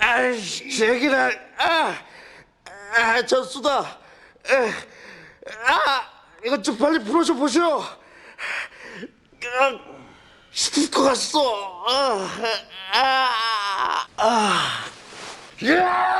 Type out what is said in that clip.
아이씨, 제기라. 졌수다. 이거 좀 빨리 풀어줘 보시오. 시들 것 같소. 야!